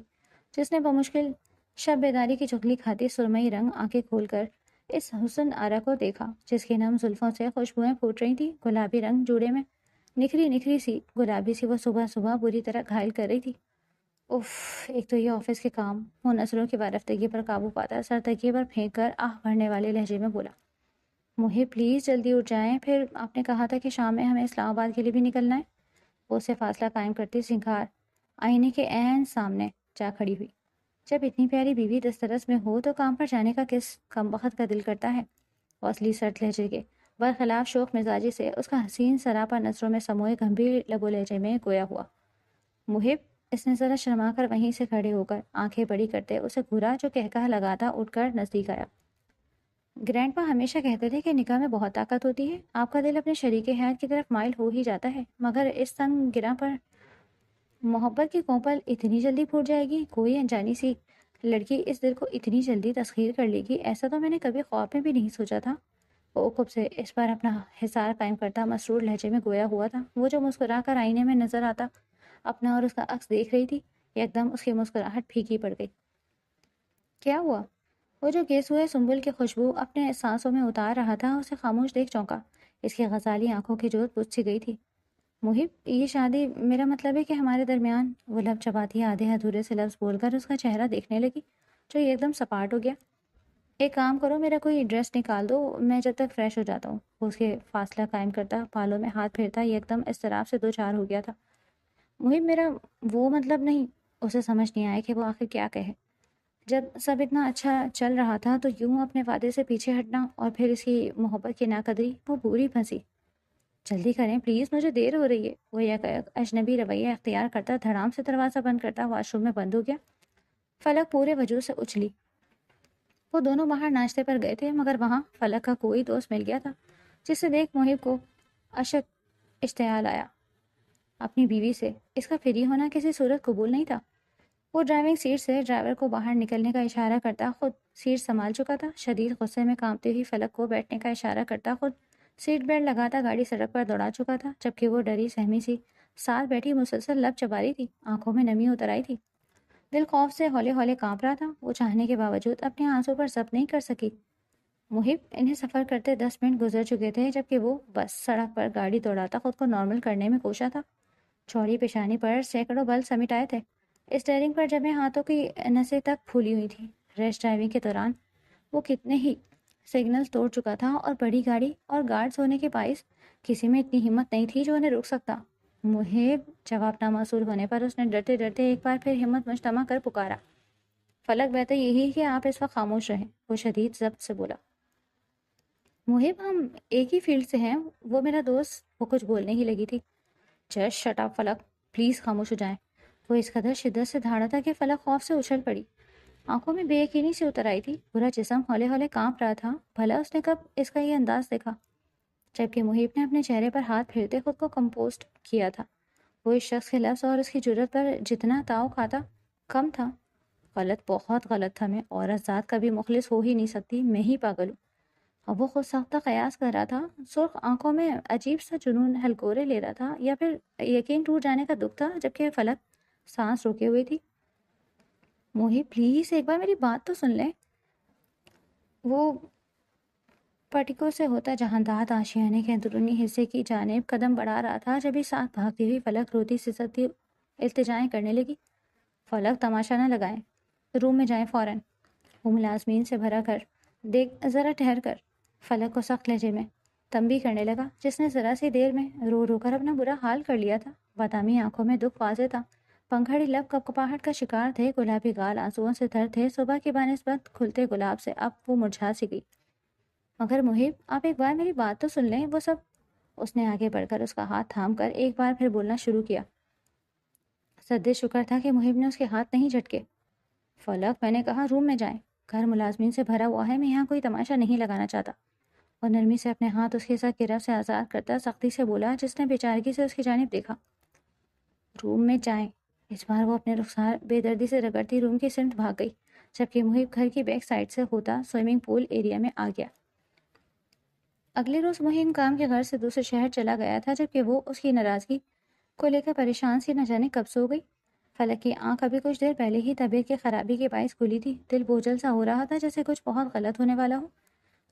A: جس نے بمشکل شب بیداری کی چغلی کھاتی سرمئی رنگ آنکھیں کھول کر اس حسن آرا کو دیکھا جس کی نم زلفوں سے خوشبوئیں پھوٹ رہی تھی۔ گلابی رنگ جوڑے میں نکھری نکھری سی گلابی سی وہ صبح صبح بری طرح گھائل کر رہی تھی۔ اف، ایک تو یہ آفس کے کام۔ وہ نظروں کی وارفتگی پر قابو پاتا سر تکیے پر پھینک کر آہ بھرنے والے لہجے میں بولا، محب پلیز جلدی اٹھ جائیں، پھر آپ نے کہا تھا کہ شام میں ہمیں اسلام آباد کے لیے بھی نکلنا ہے۔ وہ اسے فاصلہ قائم کرتی سنگھار آئینے کے عین سامنے جا کھڑی ہوئی۔ جب اتنی پیاری بیوی دسترس میں ہو تو کام پر جانے کا کس کم بخت کا دل کرتا ہے؟ حوصلی سرد لہجے کے برخلاف شوخ مزاجی سے اس کا حسین سراپا نظروں میں سموئے گمبھیر لب و لہجے میں گویا ہوا۔ محب، اس نے ذرا شرما کر وہیں سے کھڑے ہو کر آنکھیں بڑی کرتے اسے گھورا جو کہکہا لگاتا اٹھ کر نزدیک آیا۔ گرینڈ پا ہمیشہ کہتے تھے کہ نکاح میں بہت طاقت ہوتی ہے، آپ کا دل اپنے شریک حیات کی طرف مائل ہو ہی جاتا ہے، مگر اس تنگ گرہ پر محبت کی کوپل اتنی جلدی پھوٹ جائے گی؟ کوئی انجانی سی لڑکی اس دل کو اتنی جلدی تسخیر کر لے گی؟ ایسا تو میں نے کبھی خواب میں بھی نہیں سوچا تھا۔ وہ خوب سے اس پر اپنا حصار قائم کرتا مسرور لہجے میں گویا ہوا تھا۔ وہ جو مسکرا کر آئینے میں نظر آتا اپنا اور اس کا عکس دیکھ رہی تھی، ایک دم اس کی مسکراہٹ پھیکی پڑ گئی۔ کیا ہوا؟ وہ جو گیس ہوئے سنبل کی خوشبو اپنے سانسوں میں اتار رہا تھا اسے خاموش دیکھ چونکا۔ اس کی غزالی آنکھوں کی جوت بجھ سی گئی تھی۔ محب، یہ شادی، میرا مطلب ہے کہ ہمارے درمیان، وہ لب چباتی آدھے ادھورے سے لفظ بول کر اس کا چہرہ دیکھنے لگی جو ایک دم سپاٹ ہو گیا۔ ایک کام کرو، میرا کوئی ڈریس نکال دو، میں جب تک فریش ہو جاتا ہوں۔ وہ اس کے فاصلہ قائم کرتا بالوں میں ہاتھ پھیرتا ایک دم اضطراب سے دو چار ہو گیا تھا۔ محب، میرا وہ مطلب نہیں۔ اسے سمجھ نہیں آیا کہ وہ آخر کیا کہے۔ جب سب اتنا اچھا چل رہا تھا تو یوں اپنے وعدے سے پیچھے ہٹنا اور پھر اس کی محبت کی ناقدری، وہ بری پھنسی۔ جلدی کریں پلیز، مجھے دیر ہو رہی ہے۔ وہ یک اجنبی رویہ اختیار کرتا دھڑام سے دروازہ بند کرتا واش روم میں بند ہو گیا۔ فلک پورے وجود سے اچھلی۔ وہ دونوں باہر ناشتے پر گئے تھے مگر وہاں فلک کا کوئی دوست مل گیا تھا جسے دیکھ محب کو اشک اشتعال آیا اپنی بیوی سے۔ اس کا فری ہونا کسی صورت قبول نہیں تھا۔ وہ ڈرائیونگ سیٹ سے ڈرائیور کو باہر نکلنے کا اشارہ کرتا خود سیٹ سنبھال چکا تھا۔ شدید غصے میں کانپتی ہوئی فلک کو بیٹھنے کا اشارہ کرتا خود سیٹ بیلٹ لگاتا گاڑی سڑک پر دوڑا چکا تھا، جبکہ وہ ڈری سہمی سی ساتھ بیٹھی مسلسل لب چبا رہی تھی، آنکھوں میں نمی اتر آئی تھی، دل خوف سے ہولے ہولے کانپ رہا تھا۔ وہ چاہنے کے باوجود اپنے آنسوں پر ضبط نہیں کر سکی۔ محب، انہیں سفر کرتے 10 منٹ گزر چکے تھے جبکہ وہ بس سڑک پر گاڑی دوڑاتا خود کو نارمل کرنے میں کوشاں تھا۔ چوڑی پیشانی پر سینکڑوں بل سمیٹ آئے تھے، اسٹیئرنگ پر جمے ہاتھوں کی نسیں تک پھولی ہوئی تھی۔ ریش ڈرائیونگ کے دوران وہ کتنے ہی سگنلز توڑ چکا تھا اور بڑی گاڑی اور گارڈز ہونے کے باعث کسی میں اتنی ہمت نہیں تھی جو انہیں روک سکتا۔ محب، جواب نہ موصول ہونے پر اس نے ڈرتے ڈرتے ایک بار پھر ہمت مجتمع کر پکارا، فلک بہتر یہی ہے کہ آپ اس وقت خاموش رہیں۔ وہ شدید ضبط سے بولا، محب ہم ایک ہی فیلڈ سے ہیں، وہ میرا دوست۔ وہ کچھ بولنے ہی لگی تھی۔ Just shut up Falak, please خاموش ہو جائیں۔ وہ اس قدر شدت سے دھاڑا تھا کہ فلک خوف سے اچھل پڑی، آنکھوں میں بے یقینی سے اتر آئی تھی، پورا جسم ہولے ہولے کانپ رہا تھا۔ بھلا اس نے کب اس کا یہ انداز دیکھا؟ جبکہ محب نے اپنے چہرے پر ہاتھ پھیرتے خود کو کمپوزڈ کیا تھا۔ وہ اس شخص کے لفظ اور اس کی جرت پر جتنا تاؤ کھاتا کم تھا۔ غلط، بہت غلط تھا میں، عورت ذات کبھی مخلص ہو ہی نہیں سکتی، میں ہی پاگل ہوں۔ اب وہ خود ساختہ قیاس کر رہا تھا، سرخ آنکھوں میں عجیب سا جنون ہلکورے لے رہا تھا، یا پھر یقین ٹوٹ جانے کا دکھ تھا، جبکہ فلک سانس روکے ہوئی تھی۔ محب پلیز ایک بار میری بات تو سن لیں۔ وہ پٹیکوں سے ہوتا جہانداد آشیانے کے اندرونی حصے کی جانب قدم بڑھا رہا تھا، جب ہی ساتھ بھاگتی ہوئی فلک روتی سسکتی التجائیں کرنے لگی۔ فلک تماشا نہ لگائیں، روم میں جائیں فوراً۔ وہ ملازمین سے بھرا کر دیکھ ذرا ٹھہر کر فلک کو سخت لہجے میں تنبیہ کرنے لگا، جس نے ذرا سی دیر میں رو رو کر اپنا برا حال کر لیا تھا۔ بادامی آنکھوں میں دکھ واضح تھا، پنکھڑی لب کپکپاہٹ کا شکار تھے، گلابی گال آنسوؤں سے تر تھے، صبح کی بانسبت کھلتے گلاب سے اب وہ مرجھا سی گئی۔ مگر محب آپ ایک بار میری بات تو سن لیں، وہ سب۔ اس نے آگے بڑھ کر اس کا ہاتھ تھام کر ایک بار پھر بولنا شروع کیا۔ سد شکر تھا کہ محب نے اس کے ہاتھ نہیں جھٹکے۔ فلک، میں نے کہا روم میں جائیں، گھر ملازمین سے بھرا ہوا ہے، میں یہاں کوئی تماشا نہیں لگانا چاہتا۔ اور نرمی سے اپنے ہاتھ اس کے ساتھ گرفت سے آزاد کرتا سختی سے بولا، جس نے بیچارگی سے اس کی جانب دیکھا۔ روم میں جائیں۔ اس بار وہ اپنے رخسار بے دردی سے رگڑتی روم کی سمت بھاگ گئی، جبکہ محب گھر کی بیک سائڈ سے ہوتا سوئمنگ پول ایریا میں آ گیا۔ اگلے روز محب کام کے غرض سے دوسرے شہر چلا گیا تھا، جبکہ وہ اس کی ناراضگی کو لے کر پریشان سی نہ جانے کب سو گئی۔ فلک کی آنکھ ابھی کچھ دیر پہلے ہی طبیعت کی خرابی کے باعث کھلی تھی، دل بوجھل سا ہو رہا تھا، جیسے کچھ بہت غلط ہونے والا ہو۔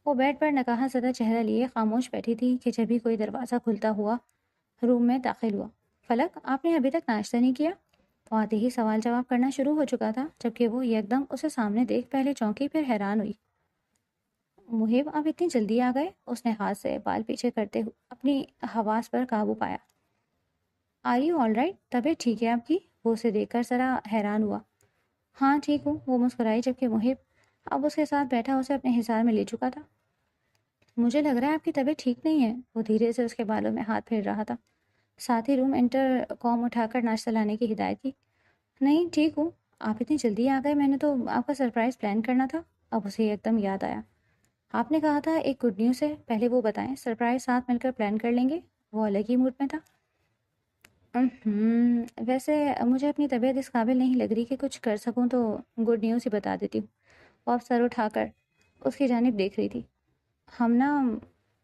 A: وہ بیڈ پر نکاح زدہ چہرہ لیے خاموش بیٹھی تھی کہ جب ہی کوئی دروازہ کھلتا ہوا روم میں داخل ہوا۔ فلک، آپ نے ابھی تک ناشتہ نہیں کیا؟ وہ آتے ہی سوال جواب کرنا شروع ہو چکا تھا، جبکہ وہ یکدم اسے سامنے دیکھ پہلے چونکی پھر حیران ہوئی۔ محب، آپ اتنی جلدی آ گئے؟ اس نے ہاتھ سے بال پیچھے کرتے ہوئے اپنی حواس پر قابو پایا۔ Are you all right? طبیعت ٹھیک ہے آپ کی؟ وہ اسے دیکھ کر ذرا حیران ہوا۔ ہاں ٹھیک ہوں، وہ مسکرائی، جبکہ محب اب اس کے ساتھ بیٹھا اسے اپنے حصار میں لے چکا تھا۔ مجھے لگ رہا ہے آپ کی طبیعت ٹھیک نہیں ہے۔ وہ دھیرے سے اس کے بالوں میں ہاتھ پھیر رہا تھا، ساتھ ہی روم انٹر کام اٹھا کر ناشتہ لانے کی ہدایت کی۔ نہیں ٹھیک ہوں، آپ اتنی جلدی آ گئے، میں نے تو آپ کا سرپرائز پلان کرنا تھا۔ اب اسے ایک دم یاد آیا، آپ نے کہا تھا ایک گڈ نیوز ہے، پہلے وہ بتائیں، سرپرائز ساتھ مل کر پلان کر لیں گے؟ وہ الگ ہی موڈ میں تھا۔ ویسے مجھے اپنی طبیعت اس قابل نہیں لگ رہی کہ کچھ کر سکوں، تو گڈ نیوز ہی بتا دیتی ہوں۔ وہ اب سر اٹھا کر اس کی جانب دیکھ رہی تھی۔ ہم نا،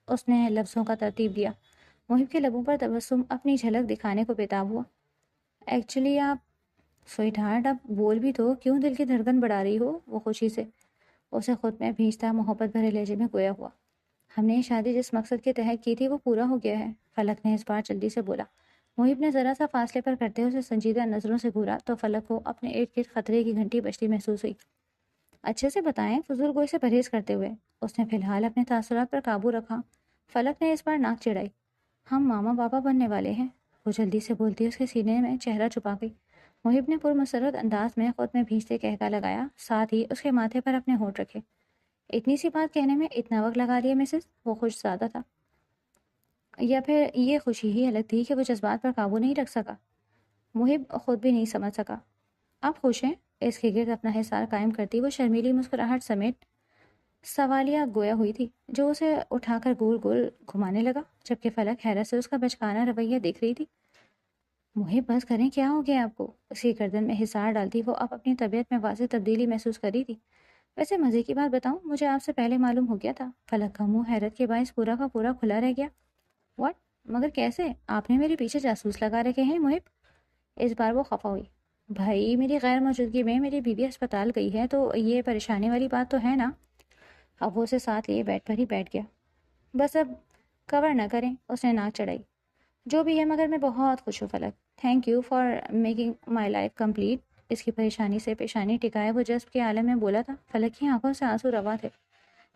A: اس نے لفظوں کا ترتیب دیا۔ محب کے لبوں پر تبسم اپنی جھلک دکھانے کو بےتاب ہوا۔ ایکچولی آپ سوئٹ ہارٹ، اب بول بھی تو، کیوں دل کی دھڑکن بڑھا رہی ہو؟ وہ خوشی سے اسے خود میں بھیجتا محبت بھرے لہجے میں گویا ہوا۔ ہم نے یہ شادی جس مقصد کے تحت کی تھی وہ پورا ہو گیا ہے، فلک نے اس بار جلدی سے بولا۔ محب نے ذرا سا فاصلے پر کرتے اسے سنجیدہ نظروں سے گھورا تو فلک کو اپنے ارد گرد خطرے کی گھنٹی بجتی محسوس ہوئی۔ اچھے سے بتائیں، فضول گوئی سے پرہیز کرتے ہوئے۔ اس نے فی الحال اپنے تاثرات پر قابو رکھا۔ فلک نے اس بار ناک چڑھائی۔ ہم ماما پاپا بننے والے ہیں، وہ جلدی سے بولتی اس کے سینے میں چہرہ چھپا گئی۔ محب نے پرمسرت انداز میں خود میں بھیجتے کہکا لگایا، ساتھ ہی اس کے ماتھے پر اپنے ہونٹ رکھے۔ اتنی سی بات کہنے میں اتنا وقت لگا دیا مسز؟ وہ خوش زیادہ تھا، یا پھر یہ خوشی ہی الگ تھی کہ وہ جذبات پر قابو نہیں رکھ سکا؟ محب خود بھی نہیں سمجھ سکا۔ آپ خوش ہیں؟ اس کے گرد اپنا حصار قائم کرتی وہ شرمیلی مسکراہٹ سمیت سوالیہ گویا ہوئی تھی، جو اسے اٹھا کر گول گول گھمانے لگا، جبکہ فلک حیرت سے اس کا بچکانہ رویہ دیکھ رہی تھی۔ محب بس کریں، کیا ہو گیا آپ کو؟ اس کی گردن میں حصار ڈالتی وہ اب اپنی طبیعت میں واضح تبدیلی محسوس کر رہی تھی۔ ویسے مزے کی بات بتاؤں، مجھے آپ سے پہلے معلوم ہو گیا تھا۔ فلک کا منہ حیرت کے باعث پورا کا پورا کھلا رہ گیا۔ واٹ؟ مگر کیسے؟ آپ نے میرے پیچھے جاسوس لگا رکھے ہیں محب؟ اس بار وہ خفا ہوئی۔ بھائی، میری غیر موجودگی میں میری بیوی اسپتال گئی ہے، تو یہ پریشانی والی بات تو ہے نا؟ اب وہ اسے ساتھ لیے بیڈ پر ہی بیٹھ گیا۔ بس اب کور نہ کریں، اس نے ناک چڑھائی۔ جو بھی ہے، مگر میں بہت خوش ہوں Falak, thank you for making my life complete. اس کی پریشانی سے پیشانی ٹکائے وہ جذب کے عالم میں بولا تھا۔ فلک کی آنکھوں سے آنسو روا تھے۔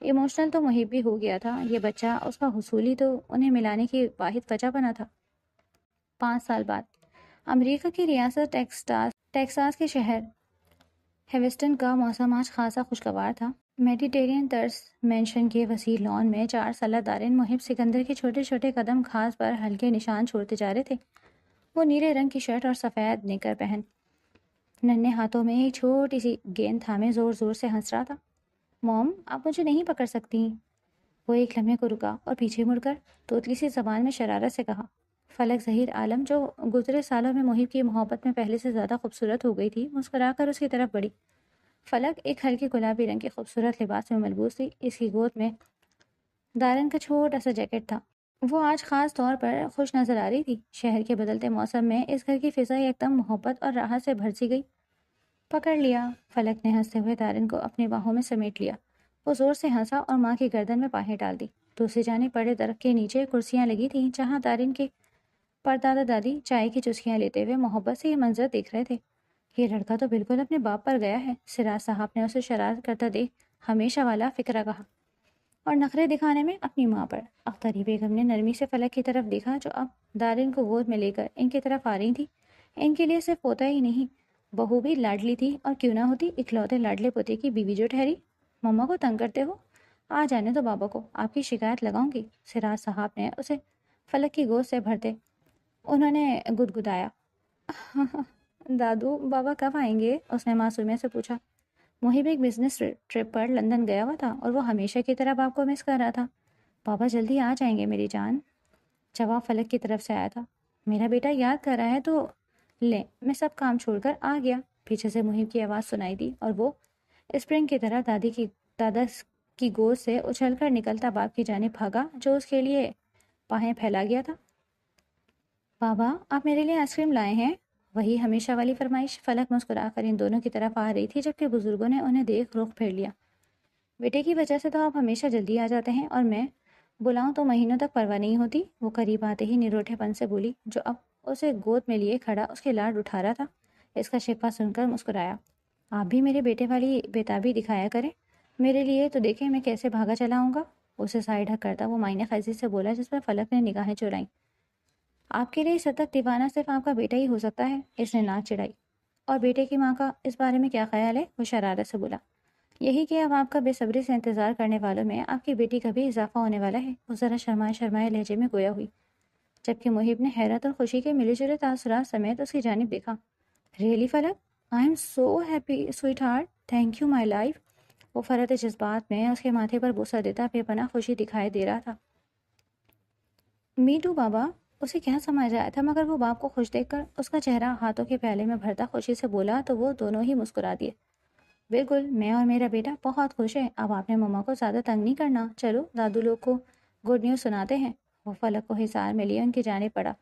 A: ایموشنل تو محب بھی ہو گیا تھا، یہ بچہ اس کا حصول ہی تو انہیں ملانے کی واحد وجہ بنا تھا۔ 5 سال بعد امریکہ کی ریاست ٹیکساس کے شہر ہیوسٹن کا موسم آج خاصا خوشگوار تھا۔ میڈیٹرینین طرز مینشن کے وسیع لان میں 4 سالہ دارین محب سکندر کے چھوٹے چھوٹے قدم گھاس پر ہلکے نشان چھوڑتے جا رہے تھے۔ وہ نیلے رنگ کی شرٹ اور سفید نکر پہن ننھے ہاتھوں میں ایک چھوٹی سی گیند تھامے زور زور سے ہنس رہا تھا۔ موم، آپ مجھے نہیں پکڑ سکتی؟ وہ ایک لمحے کو رکا اور پیچھے مڑ کر توتلی سی زبان میں شرارت سے کہا۔ فلک ظہیر عالم، جو گزرے سالوں میں محب کی محبت میں پہلے سے زیادہ خوبصورت ہو گئی تھی، مسکرا کر اس کی طرف بڑھی۔ فلک ایک ہلکے گلابی رنگ کے خوبصورت لباس میں ملبوس تھی. اس کی گود میں دارن کا چھوٹا سا جیکٹ تھا. وہ آج خاص طور پر خوش نظر آ رہی تھی. شہر کے بدلتے موسم میں اس گھر کی فضا ایک دم محبت اور راحت سے بھر سی گئی. پکڑ لیا. فلک نے ہنستے ہوئے دارن کو اپنے باہوں میں سمیٹ لیا. وہ زور سے ہنسا اور ماں کی گردن میں باہیں ڈال دی. دوسری جانب بڑے درخت کے نیچے کرسیاں لگی تھیں جہاں دارن کے پردادا دادی چائے کی چسکیاں لیتے ہوئے محبت سے یہ منظر دیکھ رہے تھے. یہ لڑکا تو بالکل اپنے باپ پر گیا ہے. سراج صاحب نے اسے شرارت کرتا دیکھ ہمیشہ والا فکرہ کہا، اور نخرے دکھانے میں اپنی ماں پر. اختری بیگم نے نرمی سے فلک کی طرف دیکھا جو اب دارن کو گود میں لے کر ان کی طرف آ رہی تھی. ان کے لیے صرف پوتا ہی نہیں، بہو بھی لاڈلی تھی، اور کیوں نہ ہوتی اکلوتے لاڈلے پوتے کی بیوی جو ٹھہری. مما کو تنگ کرتے ہو؟ آ جانے دو بابا کو، آپ کی شکایت لگاؤں گی. سراج صاحب نے اسے فلک کی گود سے بھرتے انہوں نے گدگدایا. دادو بابا کب آئیں گے؟ اس نے معصومیت سے پوچھا. محب ایک بزنس ٹرپ پر لندن گیا ہوا تھا اور وہ ہمیشہ کی طرح آپ کو مس کر رہا تھا. بابا جلدی آ جائیں گے میری جان. جواب فلک کی طرف سے آیا تھا. میرا بیٹا یاد کر رہا ہے تو لیں، میں سب کام چھوڑ کر آ گیا. پیچھے سے محب کی آواز سنائی دی اور وہ اسپرنگ کی طرح دادا کی گود سے اچھل کر نکلتا باپ کی جانب بھاگا جو اس کے لیے باہیں پھیلا گیا تھا. بابا آپ میرے لیے آئس کریم لائے ہیں؟ وہی ہمیشہ والی فرمائش. فلک مسکرا کر ان دونوں کی طرف آ رہی تھی جبکہ بزرگوں نے انہیں دیکھ رخ پھیر لیا. بیٹے کی وجہ سے تو آپ ہمیشہ جلدی آ جاتے ہیں اور میں بلاؤں تو مہینوں تک پرواہ نہیں ہوتی. وہ قریب آتے ہی نروٹھے پن سے بولی جو اب اسے گود میں لیے کھڑا اس کے لاڈ اٹھا رہا تھا. اس کا شکوہ سن کر مسکرایا. آپ بھی میرے بیٹے والی بےتابی دکھایا کریں میرے لیے تو دیکھیں میں کیسے بھاگا چلا آؤں گا. اسے سائڈ ہک کرتا وہ معنی خیزی سے بولا جس پر فلک نے نگاہیں چرائیں. آپ کے لیے صدق دیوانہ صرف آپ کا بیٹا ہی ہو سکتا ہے. اس نے ناک چڑھائی. اور بیٹے کی ماں کا اس بارے میں کیا خیال ہے؟ وہ شرارت سے بولا. یہی کہ اب آپ کا بے صبری سے انتظار کرنے والوں میں آپ کی بیٹی کا بھی اضافہ ہونے والا ہے. وہ ذرا شرمائے لہجے میں گویا ہوئی جبکہ محب نے حیرت اور خوشی کے ملے جلے تاثرات سمیت اس کی جانب دیکھا. Really Falak? I am so happy sweetheart, thank you my life. وہ فرط جذبات میں اس کے ماتھے پر بوسہ دیتا بے پناہ خوشی دکھائی دے رہا تھا. می ٹو بابا. اسے کیا سمجھ آیا تھا مگر وہ باپ کو خوش دیکھ کر اس کا چہرہ ہاتھوں کے پیالے میں بھرتا خوشی سے بولا تو وہ دونوں ہی مسکرا دیے. بالکل، میں اور میرا بیٹا بہت خوش ہے. اب آپ نے مما کو زیادہ تنگ نہیں کرنا. چلو دادو لوگ کو گڈ نیوز سناتے ہیں. وہ فلک کو حصار میں لیے ان کی جانب پڑا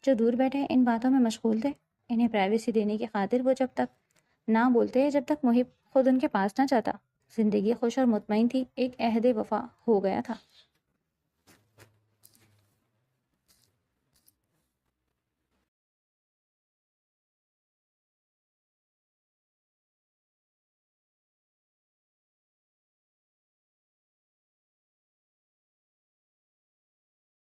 A: جو دور بیٹھے ان باتوں میں مشغول تھے. انہیں پرائیویسی دینے کی خاطر وہ جب تک نہ بولتے جب تک محب خود ان کے پاس نہ جاتا. زندگی خوش اور مطمئن تھی. ایک عہد وفا ہو گیا تھا.